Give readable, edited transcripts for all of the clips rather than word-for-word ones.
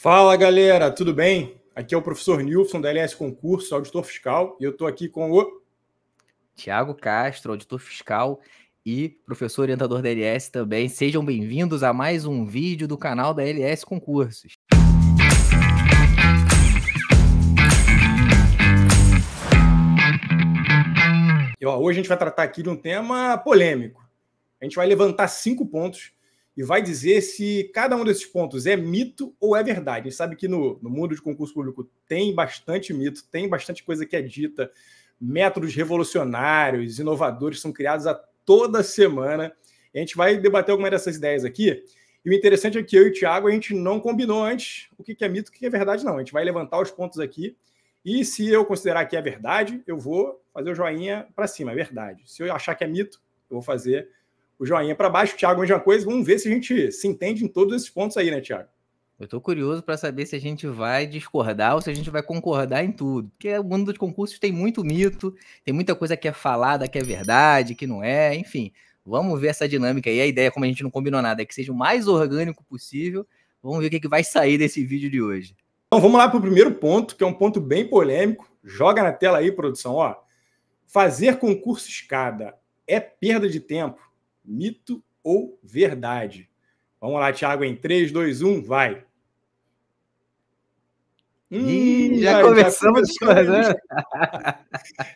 Fala galera, tudo bem? Aqui é o professor Nilson da LS Concurso, auditor fiscal, e eu estou aqui com o Tiago Castro, auditor fiscal e professor orientador da LS também. Sejam bem-vindos a mais um vídeo do canal da LS Concursos. Hoje a gente vai tratar aqui de um tema polêmico. A gente vai levantar 5 pontos e vai dizer se cada um desses pontos é mito ou é verdade. A gente sabe que no mundo de concurso público tem bastante mito, tem bastante coisa que é dita, métodos revolucionários, inovadores são criados a toda semana. E a gente vai debater algumas dessas ideias aqui. E o interessante é que eu e o Thiago, a gente não combinou antes o que é mito e o que é verdade, não. A gente vai levantar os pontos aqui e se eu considerar que é verdade, eu vou fazer o joinha para cima, é verdade. Se eu achar que é mito, eu vou fazer o joinha para baixo. Thiago, mesma coisa. Vamos ver se a gente se entende em todos esses pontos aí, né, Thiago? Eu estou curioso para saber se a gente vai discordar ou se a gente vai concordar em tudo. Porque o mundo dos concursos tem muito mito, tem muita coisa que é falada, que é verdade, que não é, enfim. Vamos ver essa dinâmica aí. A ideia, como a gente não combinou nada, é que seja o mais orgânico possível. Vamos ver o que vai sair desse vídeo de hoje. Então vamos lá para o primeiro ponto, que é um ponto bem polêmico. Joga na tela aí, produção. Ó. Fazer concurso escada é perda de tempo? Mito ou verdade? Vamos lá, Thiago, em 3, 2, 1, vai. Já começamos discordando.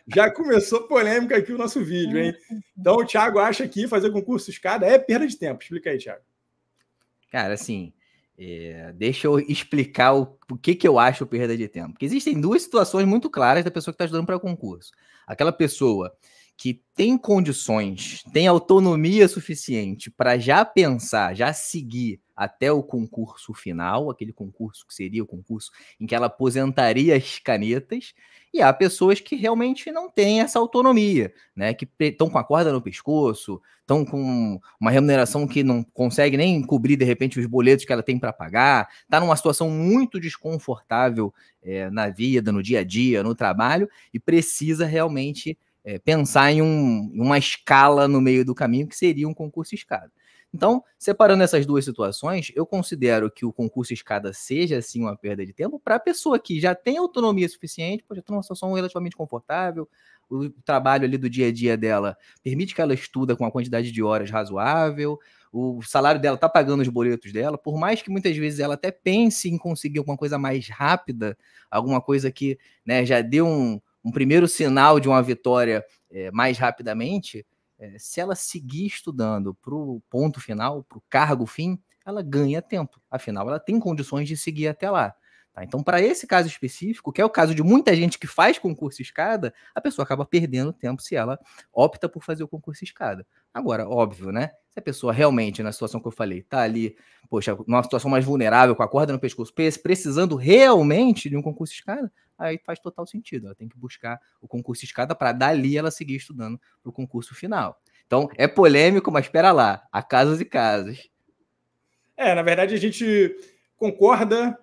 Já começou polêmica aqui o nosso vídeo, hein? Então o Thiago acha que fazer concurso escada é perda de tempo. Explica aí, Thiago. Cara, assim, deixa eu explicar o que eu acho perda de tempo. Porque existem duas situações muito claras da pessoa que está estudando para concurso. Aquela pessoa que tem condições, tem autonomia suficiente para já pensar, já seguir até o concurso final, aquele concurso que seria o concurso em que ela aposentaria as canetas, e há pessoas que realmente não têm essa autonomia, né? Que estão com a corda no pescoço, estão com uma remuneração que não consegue nem cobrir, de repente, os boletos que ela tem para pagar, está numa situação muito desconfortável na vida, no dia a dia, no trabalho, e precisa realmente pensar em uma escala no meio do caminho que seria um concurso escada. Então, separando essas duas situações, eu considero que o concurso escada seja, sim, uma perda de tempo para a pessoa que já tem autonomia suficiente, pode estar numa situação relativamente confortável, o trabalho ali do dia a dia dela permite que ela estuda com uma quantidade de horas razoável, o salário dela está pagando os boletos dela, por mais que muitas vezes ela até pense em conseguir alguma coisa mais rápida, alguma coisa que, né, já deu um primeiro sinal de uma vitória mais rapidamente, se ela seguir estudando para o ponto final, para o cargo fim, ela ganha tempo. Afinal, ela tem condições de seguir até lá. Tá? Então, para esse caso específico, que é o caso de muita gente que faz concurso escada, a pessoa acaba perdendo tempo se ela opta por fazer o concurso escada. Agora, óbvio, né? Se a pessoa realmente, na situação que eu falei, tá ali, poxa, numa situação mais vulnerável, com a corda no pescoço, precisando realmente de um concurso escada, aí faz total sentido. Ela tem que buscar o concurso escada para dali ela seguir estudando para o concurso final. Então, é polêmico, mas espera lá, há casos e casos. Na verdade, a gente concorda,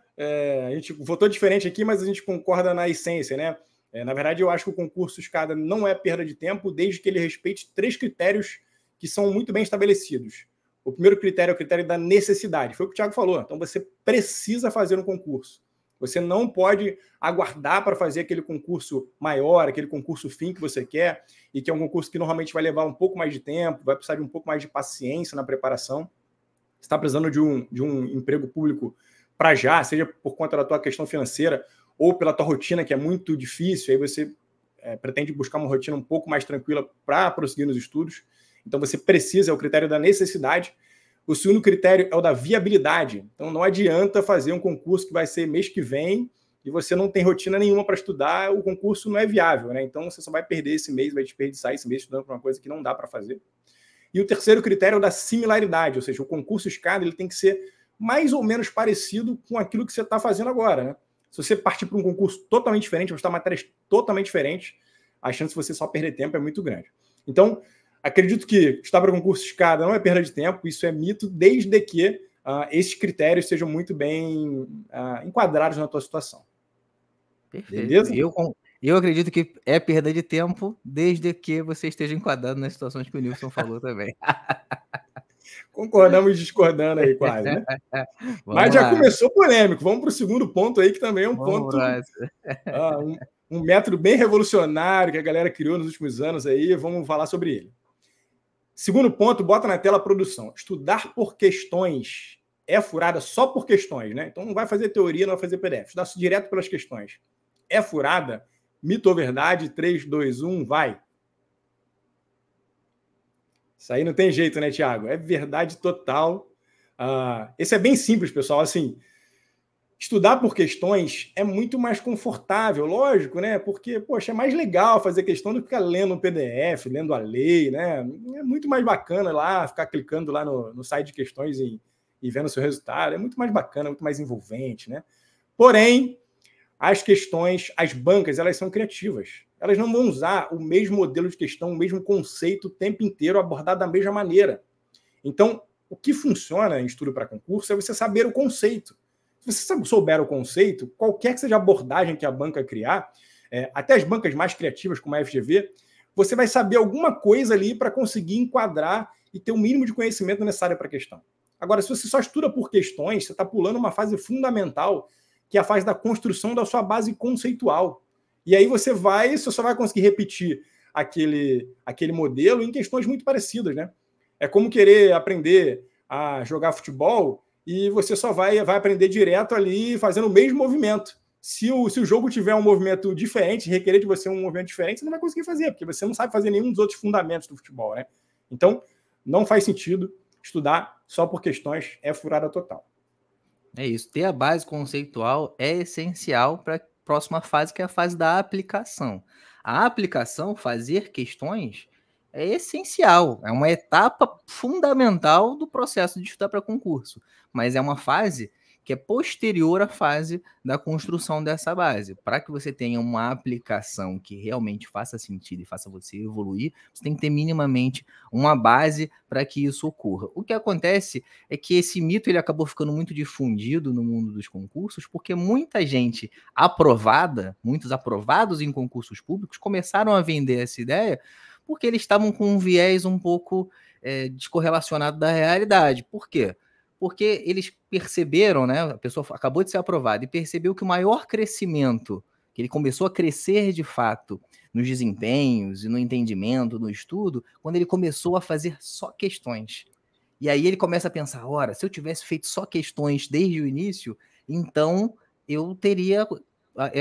a gente votou diferente aqui, mas a gente concorda na essência, né? Na verdade, eu acho que o concurso escada não é perda de tempo, desde que ele respeite 3 critérios que são muito bem estabelecidos. O primeiro critério é o critério da necessidade, foi o que o Thiago falou. Então, você precisa fazer um concurso. Você não pode aguardar para fazer aquele concurso maior, aquele concurso fim que você quer, e que é um concurso que normalmente vai levar um pouco mais de tempo, vai precisar de um pouco mais de paciência na preparação. Você está precisando de um emprego público para já, seja por conta da tua questão financeira ou pela tua rotina, que é muito difícil, aí você pretende buscar uma rotina um pouco mais tranquila para prosseguir nos estudos. Então, você precisa, é o critério da necessidade. O segundo critério é o da viabilidade. Então, não adianta fazer um concurso que vai ser mês que vem e você não tem rotina nenhuma para estudar, o concurso não é viável, né? Então, você só vai perder esse mês, vai desperdiçar esse mês estudando para uma coisa que não dá para fazer. E o terceiro critério é o da similaridade, ou seja, o concurso escada ele tem que ser mais ou menos parecido com aquilo que você está fazendo agora, né? Se você partir para um concurso totalmente diferente, estudar matérias totalmente diferentes, a chance de você só perder tempo é muito grande. Então, acredito que estudar para concurso escada não é perda de tempo, isso é mito, desde que esses critérios sejam muito bem enquadrados na tua situação. Perfeito. Beleza? Eu acredito que é perda de tempo, desde que você esteja enquadrado nas situações que o Nilson falou também. Concordamos discordando aí quase, né? Mas já começou polêmico. Vamos para o segundo ponto aí, que também é um ponto... um método bem revolucionário que a galera criou nos últimos anos aí. Vamos falar sobre ele. Segundo ponto, bota na tela a produção. Estudar por questões é furada só por questões, né? Então não vai fazer teoria, não vai fazer PDF. Estudar direto pelas questões. É furada? Mito ou verdade? 3, 2, 1, vai. Isso aí não tem jeito, né, Thiago? É verdade total. Esse é bem simples, pessoal. Assim, estudar por questões é muito mais confortável, lógico, né? Porque, poxa, é mais legal fazer questão do que ficar lendo um PDF, lendo a lei, né? É muito mais bacana lá, ficar clicando lá no site de questões e vendo o seu resultado. É muito mais bacana, muito mais envolvente, né? Porém, as questões, as bancas, elas são criativas. Elas não vão usar o mesmo modelo de questão, o mesmo conceito o tempo inteiro abordado da mesma maneira. Então, o que funciona em estudo para concurso é você saber o conceito. Se você souber o conceito, qualquer que seja a abordagem que a banca criar, até as bancas mais criativas, como a FGV, você vai saber alguma coisa ali para conseguir enquadrar e ter o mínimo de conhecimento necessário para a questão. Agora, se você só estuda por questões, você está pulando uma fase fundamental, que é a fase da construção da sua base conceitual. E aí você só vai conseguir repetir aquele modelo em questões muito parecidas, né? É como querer aprender a jogar futebol e você só vai aprender direto ali fazendo o mesmo movimento. Se o jogo tiver um movimento diferente, requerer de você um movimento diferente, você não vai conseguir fazer, porque você não sabe fazer nenhum dos outros fundamentos do futebol, né? Então, não faz sentido estudar só por questões, é furada total. É isso, ter a base conceitual é essencial para a próxima fase, que é a fase da aplicação. A aplicação, fazer questões, é essencial, é uma etapa fundamental do processo de estudar para concurso, mas é uma fase que é posterior à fase da construção dessa base. Para que você tenha uma aplicação que realmente faça sentido e faça você evoluir, você tem que ter minimamente uma base para que isso ocorra. O que acontece é que esse mito ele acabou ficando muito difundido no mundo dos concursos, porque muita gente aprovada, muitos aprovados em concursos públicos, começaram a vender essa ideia porque eles estavam com um viés um pouco descorrelacionado da realidade. Por quê? Porque eles perceberam, né? A pessoa acabou de ser aprovada e percebeu que o maior crescimento, que ele começou a crescer de fato nos desempenhos e no entendimento, no estudo, quando ele começou a fazer só questões. E aí ele começa a pensar, ora, se eu tivesse feito só questões desde o início, então eu teria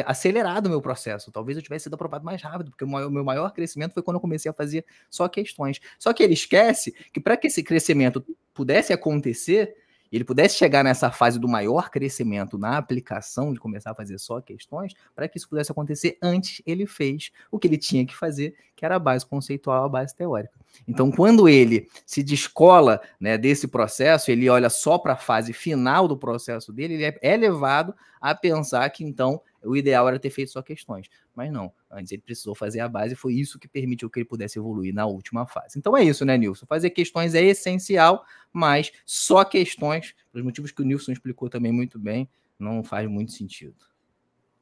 acelerado o meu processo. Talvez eu tivesse sido aprovado mais rápido, porque o meu maior crescimento foi quando eu comecei a fazer só questões. Só que ele esquece que para que esse crescimento pudesse acontecer, e ele pudesse chegar nessa fase do maior crescimento na aplicação, de começar a fazer só questões, para que isso pudesse acontecer antes, ele fez o que ele tinha que fazer, que era a base conceitual, a base teórica. Então, quando ele se descola, né, desse processo, ele olha só para a fase final do processo dele, ele é levado a pensar que, então, o ideal era ter feito só questões. Mas não, antes ele precisou fazer a base, e foi isso que permitiu que ele pudesse evoluir na última fase. Então é isso, né, Nilson? Fazer questões é essencial, mas só questões, pelos motivos que o Nilson explicou também muito bem, não faz muito sentido.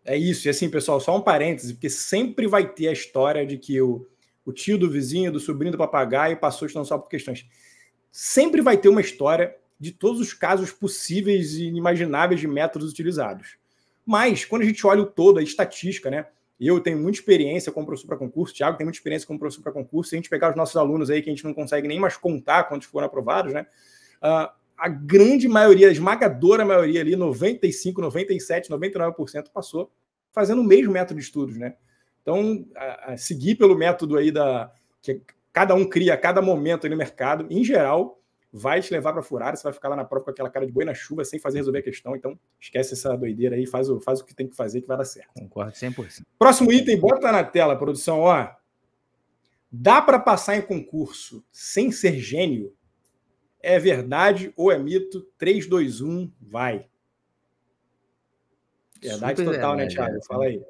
É isso, e assim, pessoal, só um parêntese, porque sempre vai ter a história de que o tio do vizinho, do sobrinho do papagaio passou estudando só por questões. Sempre vai ter uma história de todos os casos possíveis e inimagináveis de métodos utilizados. Mas, quando a gente olha o todo, a estatística, né? Eu tenho muita experiência como professor para concurso, o Thiago tem muita experiência como professor para concurso, se a gente pegar os nossos alunos aí, que a gente não consegue nem mais contar quantos foram aprovados, né? A grande maioria, a esmagadora maioria ali, 95, 97, 99% passou fazendo o mesmo método de estudos, né? Então, seguir pelo método aí que cada um cria a cada momento aí no mercado, em geral, vai te levar para furada, você vai ficar lá na prova com aquela cara de boi na chuva, sem fazer resolver a questão. Então, esquece essa doideira aí, faz o que tem que fazer, que vai dar certo. Concordo 100%. Próximo item, bota na tela, produção, ó. Dá para passar em concurso sem ser gênio? É verdade ou é mito? 3, 2, 1, vai. Verdade Super total, verdade, né, Thiago? Fala aí.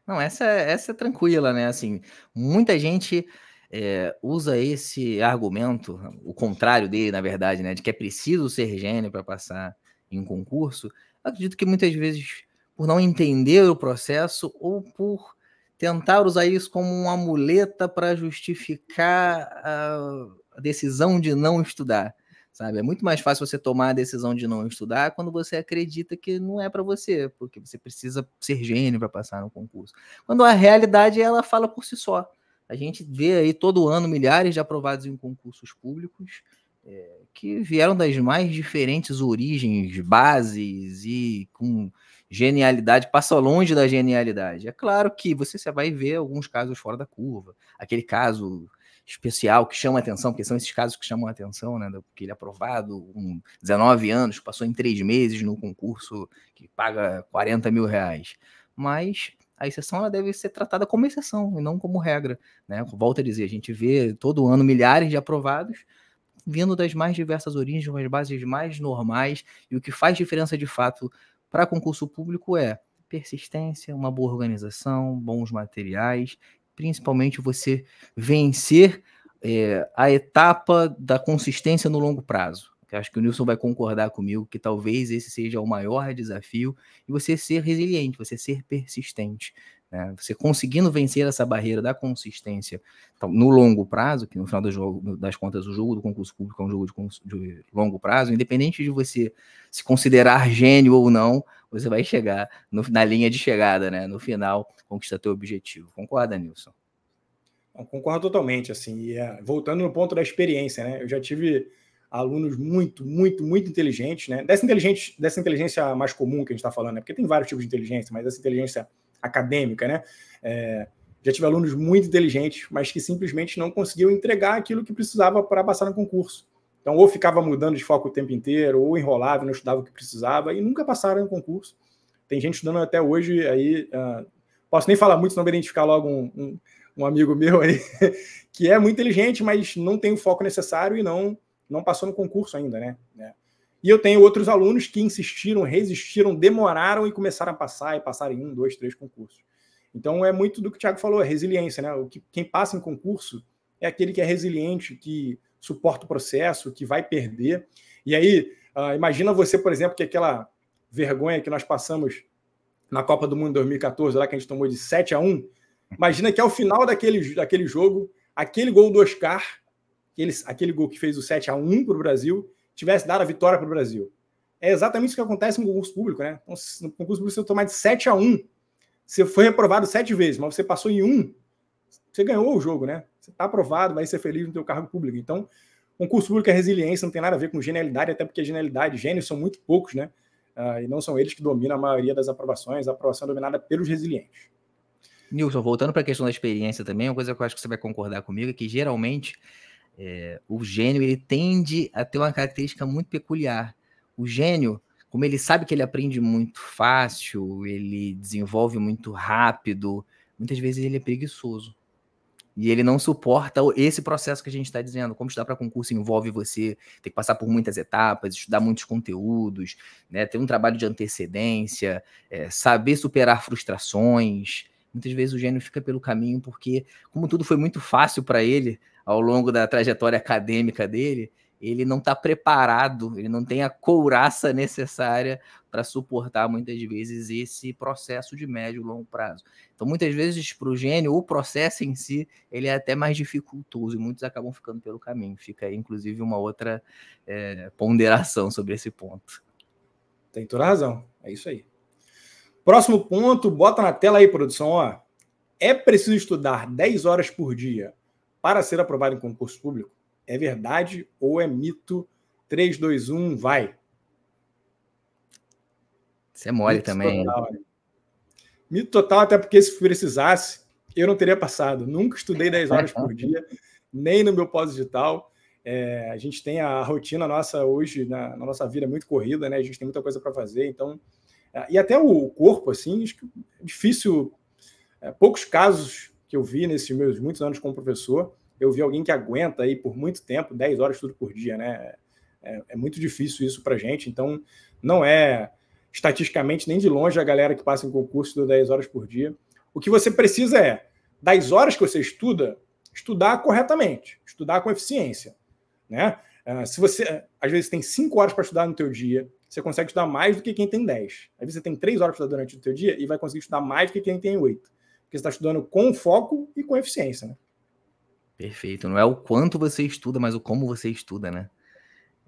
Não, essa é tranquila, né? Assim, muita gente usa esse argumento, o contrário dele, na verdade, né? De que é preciso ser gênio para passar em um concurso. Acredito que muitas vezes, por não entender o processo ou por tentar usar isso como uma muleta para justificar a decisão de não estudar. sabe? É muito mais fácil você tomar a decisão de não estudar quando você acredita que não é para você, porque você precisa ser gênio para passar no concurso. Quando a realidade, ela fala por si só. A gente vê aí todo ano milhares de aprovados em concursos públicos que vieram das mais diferentes origens, bases e com genialidade, passa longe da genialidade. É claro que você vai ver alguns casos fora da curva, aquele caso especial que chama a atenção, porque são esses casos que chamam a atenção, né? Porque ele é aprovado com 19 anos, passou em 3 meses no concurso que paga 40 mil reais. Mas a exceção ela deve ser tratada como exceção e não como regra, né? Volto a dizer, a gente vê todo ano milhares de aprovados vindo das mais diversas origens, com as bases mais normais, e o que faz diferença de fato para concurso público é persistência, uma boa organização, bons materiais, principalmente você vencer a etapa da consistência no longo prazo. Eu acho que o Nilson vai concordar comigo que talvez esse seja o maior desafio, e você ser resiliente, você ser persistente. Né? Você conseguindo vencer essa barreira da consistência então, no longo prazo, que no final das contas o jogo do concurso público é um jogo de longo prazo, independente de você se considerar gênio ou não, você vai chegar na linha de chegada, né? No final, conquistar teu objetivo. Concorda, Nilson? Eu concordo totalmente, assim, voltando no ponto da experiência, né? Eu já tive alunos muito inteligentes, né? Dessa inteligência mais comum que a gente está falando, né? Porque tem vários tipos de inteligência, mas essa inteligência acadêmica, né? Já tive alunos muito inteligentes, mas que simplesmente não conseguiam entregar aquilo que precisava para passar no concurso. Então, ou ficava mudando de foco o tempo inteiro, ou enrolava e não estudava o que precisava, e nunca passaram no concurso. Tem gente estudando até hoje, aí posso nem falar muito, senão vou identificar logo um amigo meu aí, que é muito inteligente, mas não tem o foco necessário e não passou no concurso ainda, né? E eu tenho outros alunos que insistiram, resistiram, demoraram e começaram a passar, e passaram em 1, 2, 3 concursos. Então é muito do que o Thiago falou, é resiliência, né? Quem passa em concurso é aquele que é resiliente, que suporta o processo, que vai perder. E aí, imagina você, por exemplo, que aquela vergonha que nós passamos na Copa do Mundo 2014, lá que a gente tomou de 7-1, imagina que ao final daquele jogo, aquele gol do Oscar, aquele gol que fez o 7-1 para o Brasil, tivesse dado a vitória para o Brasil. É exatamente isso que acontece no concurso público, né? Então, no concurso público, você tomar de 7-1, você foi reprovado 7 vezes, mas você passou em 1, você ganhou o jogo, né? Você está aprovado, vai ser feliz no teu cargo público. Então, concurso público é resiliência, não tem nada a ver com genialidade, até porque gênios são muito poucos, né? E não são eles que dominam a maioria das aprovações, a aprovação é dominada pelos resilientes. Nilson, voltando para a questão da experiência também, uma coisa que eu acho que você vai concordar comigo é que geralmente o gênio ele tende a ter uma característica muito peculiar. O gênio, como ele sabe que ele aprende muito fácil, ele desenvolve muito rápido, muitas vezes ele é preguiçoso. E ele não suporta esse processo que a gente está dizendo. Como estudar para concurso envolve você ter que passar por muitas etapas, estudar muitos conteúdos, né, ter um trabalho de antecedência, saber superar frustrações. Muitas vezes o gênio fica pelo caminho porque, como tudo foi muito fácil para ele ao longo da trajetória acadêmica dele, ele não está preparado, ele não tem a couraça necessária para suportar muitas vezes esse processo de médio e longo prazo. Então, muitas vezes, para o gênio, o processo em si, ele é até mais dificultoso e muitos acabam ficando pelo caminho. Fica aí, inclusive, uma outra ponderação sobre esse ponto. Tem toda a razão, é isso aí. Próximo ponto, bota na tela aí, produção. Ó. É preciso estudar 10 horas por dia para ser aprovado em concurso público? É verdade ou é mito? 3, 2, 1, vai. Isso é mole mito também. Total, né? Mito total, até porque se precisasse, eu não teria passado. Nunca estudei 10 horas por dia, nem no meu pós-digital. A gente tem a rotina nossa hoje, na nossa vida, muito corrida, né? A gente tem muita coisa para fazer, então... E até o corpo, assim, acho que é difícil... poucos casos que eu vi nesses meus muitos anos como professor, eu vi alguém que aguenta aí por muito tempo, 10 horas tudo por dia, né? É muito difícil isso pra gente, então não é estatisticamente nem de longe a galera que passa em concurso de 10 horas por dia. O que você precisa é, das horas que você estuda, estudar corretamente, estudar com eficiência, né? Se você, às vezes, tem 5 horas para estudar no teu dia, você consegue estudar mais do que quem tem 10. Às vezes você tem 3 horas para estudar durante o teu dia e vai conseguir estudar mais do que quem tem 8. Porque você está estudando com foco e com eficiência, né? Perfeito. Não é o quanto você estuda, mas o como você estuda, né?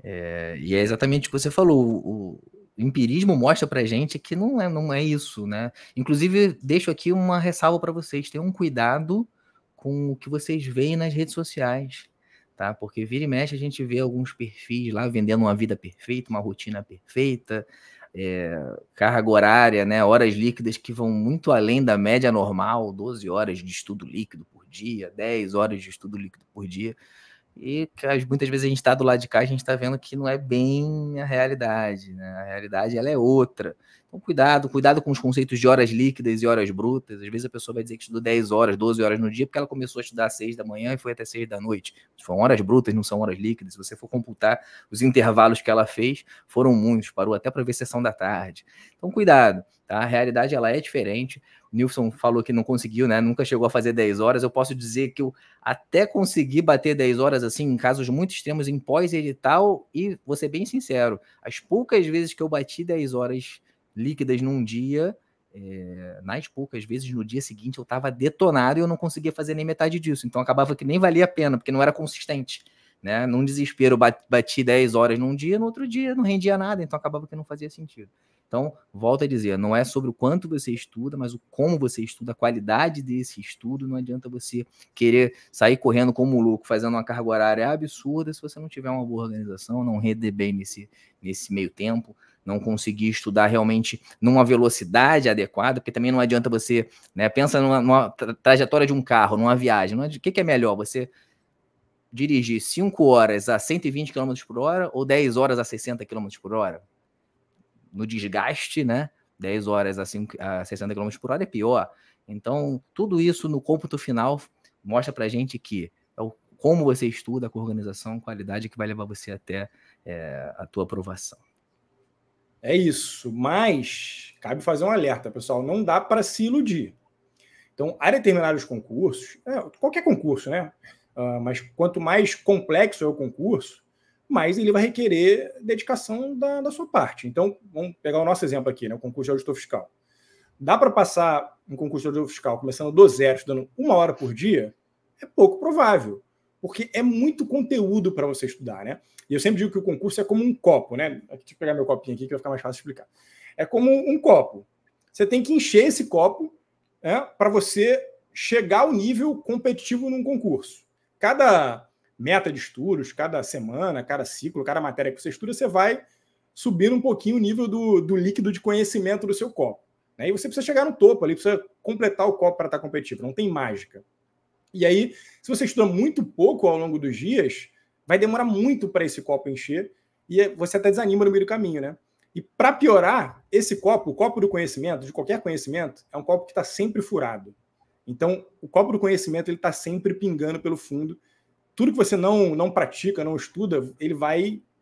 E é exatamente o que você falou. O empirismo mostra pra gente que não é isso, né? Inclusive, deixo aqui uma ressalva para vocês. Tenham cuidado com o que vocês veem nas redes sociais, tá? Porque vira e mexe a gente vê alguns perfis lá vendendo uma vida perfeita, uma rotina perfeita, carga horária, né? Horas líquidas que vão muito além da média normal, 12 horas de estudo líquido por dia, 10 horas de estudo líquido por dia. E muitas vezes a gente está do lado de cá, a gente está vendo que não é bem a realidade, né? A realidade ela é outra. Então, cuidado com os conceitos de horas líquidas e horas brutas. Às vezes a pessoa vai dizer que estudou 10 horas, 12 horas no dia, porque ela começou a estudar às 6 da manhã e foi até 6 da noite. São horas brutas, não são horas líquidas. Se você for computar os intervalos que ela fez, foram muitos, parou até para ver sessão da tarde. Então, cuidado, tá? A realidade ela é diferente. O Nilson falou que não conseguiu, né? Nunca chegou a fazer 10 horas. Eu posso dizer que eu até consegui bater 10 horas, assim, em casos muito extremos, em pós-edital, e vou ser bem sincero, as poucas vezes que eu bati 10 horas líquidas num dia, nas poucas vezes, no dia seguinte, eu estava detonado e eu não conseguia fazer nem metade disso. Então, acabava que nem valia a pena, porque não era consistente, né? Num desespero, bati 10 horas num dia, no outro dia não rendia nada, então acabava que não fazia sentido. Então, volto a dizer, não é sobre o quanto você estuda, mas o como você estuda, a qualidade desse estudo. Não adianta você querer sair correndo como um louco, fazendo uma carga horária absurda, se você não tiver uma boa organização, não render bem nesse meio tempo, não conseguir estudar realmente numa velocidade adequada, porque também não adianta você, né, pensa numa trajetória de um carro, numa viagem, o que é melhor, você dirigir 5 horas a 120 km por hora ou 10 horas a 60 km por hora? No desgaste, né? 10 horas a 60 km por hora é pior. Então, tudo isso no cômputo final mostra pra gente que é como você estuda, com organização, qualidade, que vai levar você até a tua aprovação. É isso, mas cabe fazer um alerta, pessoal, não dá para se iludir. Então, a determinados concursos, qualquer concurso, né? Mas quanto mais complexo é o concurso, mais ele vai requerer dedicação da sua parte. Então, vamos pegar o nosso exemplo aqui, né? O concurso de auditor fiscal. Dá para passar um concurso de auditor fiscal começando do zero, estudando 1 hora por dia? É pouco provável, porque é muito conteúdo para você estudar, né? E eu sempre digo que o concurso é como um copo, né? Deixa eu pegar meu copinho aqui que vai ficar mais fácil de explicar. É como um copo. Você tem que encher esse copo para você chegar ao nível competitivo num concurso. Cada meta de estudos, cada semana, cada ciclo, cada matéria que você estuda, você vai subindo um pouquinho o nível do líquido de conhecimento do seu copo. Né? E você precisa chegar no topo ali, precisa completar o copo para estar competitivo, não tem mágica. E aí, se você estuda muito pouco ao longo dos dias, vai demorar muito para esse copo encher e você até desanima no meio do caminho, né? E para piorar, esse copo, o copo do conhecimento, de qualquer conhecimento, é um copo que está sempre furado. Então, o copo do conhecimento ele está sempre pingando pelo fundo. Tudo que você não pratica, não estuda,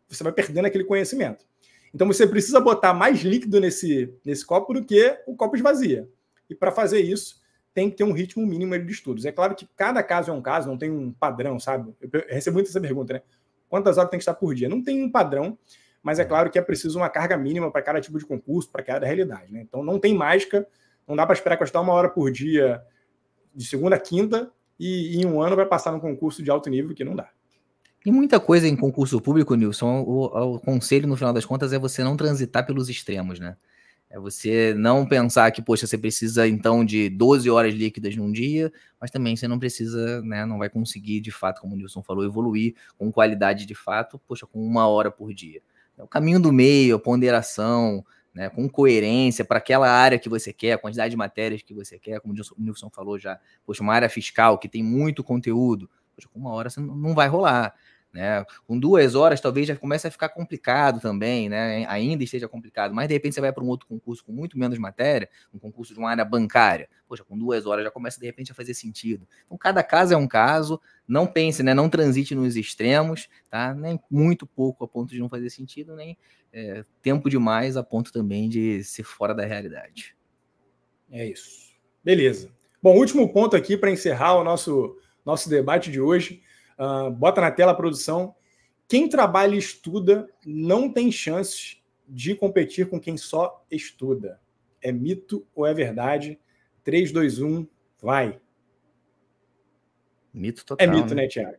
você vai perdendo aquele conhecimento. Então, você precisa botar mais líquido nesse copo do que o copo esvazia. E para fazer isso, tem que ter um ritmo mínimo de estudos. É claro que cada caso é um caso, não tem um padrão, sabe? Eu recebo muito essa pergunta, né? Quantas horas tem que estar por dia? Não tem um padrão, mas é claro que é preciso uma carga mínima para cada tipo de concurso, para cada realidade, né? Então não tem mágica, não dá para esperar que eu estudar 1 hora por dia de segunda a quinta e em 1 ano vai passar num concurso de alto nível, que não dá. E muita coisa em concurso público, Nilson, o conselho no final das contas é você não transitar pelos extremos, né? É você não pensar que, poxa, você precisa então de 12 horas líquidas num dia, mas também você não precisa, né, não vai conseguir de fato, como o Nilson falou, evoluir com qualidade de fato, poxa, com 1 hora por dia. É o caminho do meio, a ponderação, né, com coerência para aquela área que você quer, a quantidade de matérias que você quer, como o Nilson falou já, poxa, uma área fiscal que tem muito conteúdo, poxa, com 1 hora você não vai rolar. Né? Com 2 horas talvez já comece a ficar complicado também, né? Ainda esteja complicado, mas de repente você vai para um outro concurso com muito menos matéria, um concurso de uma área bancária, poxa, com 2 horas já começa de repente a fazer sentido. Então cada caso é um caso, não pense, né? Não transite nos extremos, tá? Nem muito pouco a ponto de não fazer sentido, nem tempo demais a ponto também de ser fora da realidade. É isso. Beleza. Bom, último ponto aqui para encerrar o nosso debate de hoje. Bota na tela a produção. Quem trabalha e estuda não tem chance de competir com quem só estuda. É mito ou é verdade? 3, 2, 1, vai. Mito total. É mito, né, Thiago?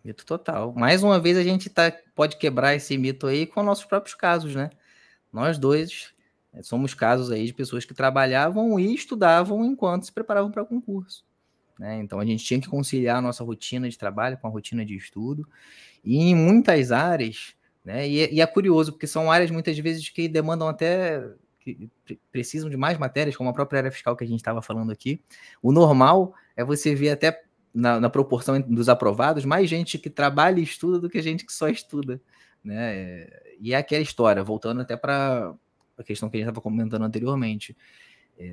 Mito total. Mais uma vez a gente pode quebrar esse mito aí com nossos próprios casos, né? Nós dois somos casos aí de pessoas que trabalhavam e estudavam enquanto se preparavam para concurso, né? Então a gente tinha que conciliar a nossa rotina de trabalho com a rotina de estudo. E em muitas áreas, né? E é curioso, porque são áreas muitas vezes que demandam até, que precisam de mais matérias, como a própria área fiscal que a gente estava falando aqui. O normal é você ver até na proporção dos aprovados, mais gente que trabalha e estuda do que gente que só estuda, né? E é aquela história, voltando até para a questão que a gente estava comentando anteriormente.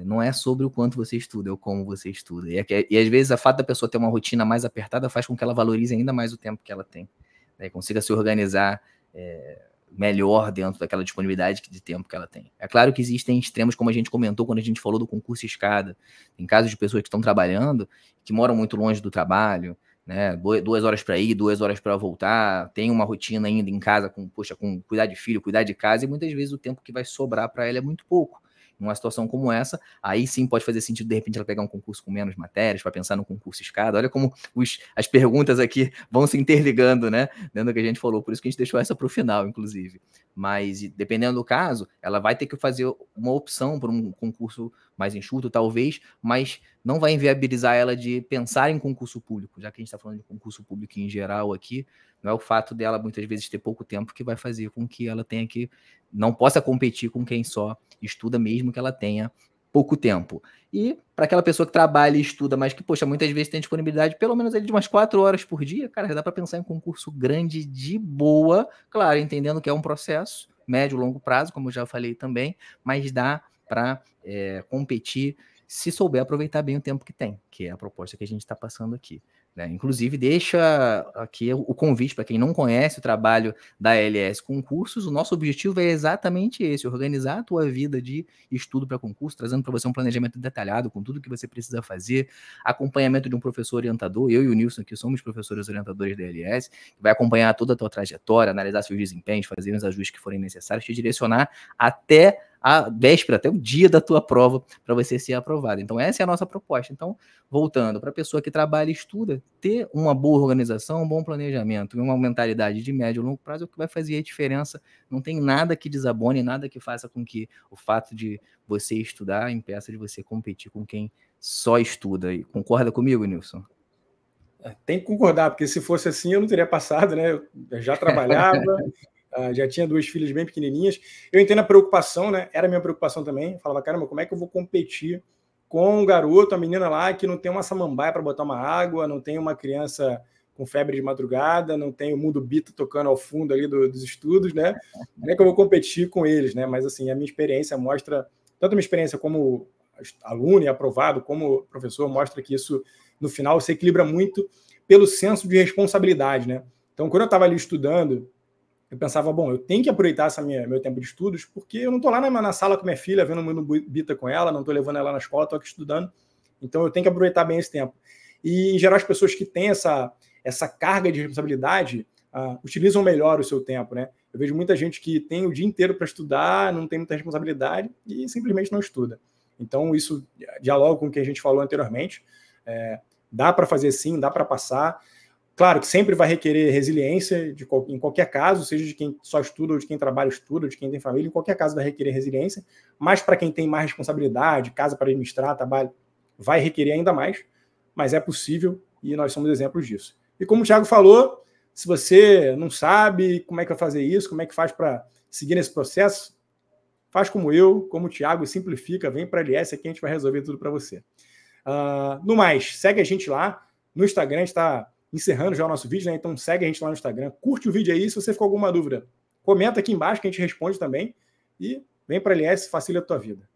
Não é sobre o quanto você estuda, é o como você estuda. E às vezes a fato da pessoa ter uma rotina mais apertada faz com que ela valorize ainda mais o tempo que ela tem, né? Consiga se organizar melhor dentro daquela disponibilidade de tempo que ela tem. É claro que existem extremos, como a gente comentou quando a gente falou do concurso escada. Tem casos de pessoas que estão trabalhando, que moram muito longe do trabalho, né? 2 horas para ir, 2 horas para voltar, tem uma rotina ainda em casa com cuidar de filho, cuidar de casa, e muitas vezes o tempo que vai sobrar para ela é muito pouco. Numa situação como essa, aí sim pode fazer sentido, de repente, ela pegar um concurso com menos matérias, para pensar no concurso escada. Olha como as perguntas aqui vão se interligando, né? Dentro do que a gente falou, por isso que a gente deixou essa para o final, inclusive. Mas, dependendo do caso, ela vai ter que fazer uma opção por um concurso mais enxuto, talvez, mas não vai inviabilizar ela de pensar em concurso público, já que a gente está falando de concurso público em geral aqui. Não é o fato dela, muitas vezes, ter pouco tempo que vai fazer com que ela tenha que não possa competir com quem só estuda, mesmo que ela tenha pouco tempo. E para aquela pessoa que trabalha e estuda, mas que, poxa, muitas vezes tem disponibilidade pelo menos ali de umas 4 horas por dia, cara, já dá para pensar em concurso grande de boa, claro, entendendo que é um processo médio, longo prazo, como eu já falei também, mas dá para competir se souber aproveitar bem o tempo que tem, que é a proposta que a gente está passando aqui, né? Inclusive, deixa aqui o convite para quem não conhece o trabalho da LS Concursos. O nosso objetivo é exatamente esse: organizar a tua vida de estudo para concurso, trazendo para você um planejamento detalhado com tudo que você precisa fazer, acompanhamento de um professor orientador. Eu e o Nilson aqui somos professores orientadores da LS, que vai acompanhar toda a tua trajetória, analisar seus desempenhos, fazer os ajustes que forem necessários, te direcionar até a véspera, até o dia da tua prova, para você ser aprovado. Então essa é a nossa proposta. Então, voltando, para a pessoa que trabalha e estuda, ter uma boa organização, um bom planejamento e uma mentalidade de médio e longo prazo é o que vai fazer a diferença. Não tem nada que desabone, nada que faça com que o fato de você estudar impeça de você competir com quem só estuda. E concorda comigo, Nilson? Tem que concordar, porque se fosse assim eu não teria passado, né? Eu já trabalhava, já tinha 2 filhas bem pequenininhas. Eu entendo a preocupação, né? Era a minha preocupação também. Eu falava, caramba, como é que eu vou competir com um garoto, a menina lá que não tem uma samambaia para botar uma água, não tem uma criança com febre de madrugada, não tem o Mundo Bita tocando ao fundo ali dos estudos, né? Como é que eu vou competir com eles, né? Mas assim, a minha experiência mostra, tanto a minha experiência como aluno e aprovado, como professor, mostra que isso, no final, se equilibra muito pelo senso de responsabilidade, né? Então, quando eu estava ali estudando, eu pensava, bom, eu tenho que aproveitar meu tempo de estudos, porque eu não estou lá na sala com minha filha, vendo o Mundo Bita com ela, não estou levando ela na escola, estou aqui estudando. Então, eu tenho que aproveitar bem esse tempo. E, em geral, as pessoas que têm essa carga de responsabilidade utilizam melhor o seu tempo, né? Eu vejo muita gente que tem o dia inteiro para estudar, não tem muita responsabilidade e simplesmente não estuda. Então, isso dialoga com o que a gente falou anteriormente. Dá para fazer sim, dá para passar. Claro que sempre vai requerer resiliência em qualquer caso, seja de quem só estuda, ou de quem trabalha, estuda, ou de quem tem família, em qualquer caso vai requerer resiliência, mas para quem tem mais responsabilidade, casa para administrar, trabalho, vai requerer ainda mais, mas é possível e nós somos exemplos disso. E como o Thiago falou, se você não sabe como é que vai fazer isso, como é que faz para seguir nesse processo, faz como eu, como o Thiago, simplifica, vem para a LS, aqui a gente vai resolver tudo para você. No mais, segue a gente lá no Instagram, a gente está encerrando já o nosso vídeo, né? Então segue a gente lá no Instagram, curte o vídeo aí, se você ficou com alguma dúvida, comenta aqui embaixo que a gente responde também e vem para a LS, facilita a tua vida.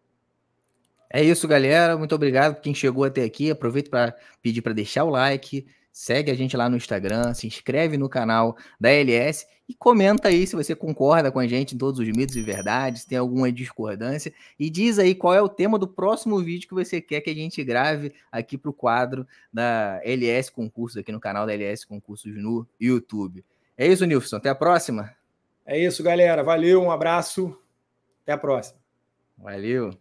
É isso, galera, muito obrigado por quem chegou até aqui, aproveito para pedir para deixar o like, segue a gente lá no Instagram, se inscreve no canal da LS e comenta aí se você concorda com a gente em todos os mitos e verdades, se tem alguma discordância, e diz aí qual é o tema do próximo vídeo que você quer que a gente grave aqui para o quadro da LS Concursos, aqui no canal da LS Concursos no YouTube. É isso, Nilson, até a próxima. É isso, galera, valeu, um abraço, até a próxima. Valeu.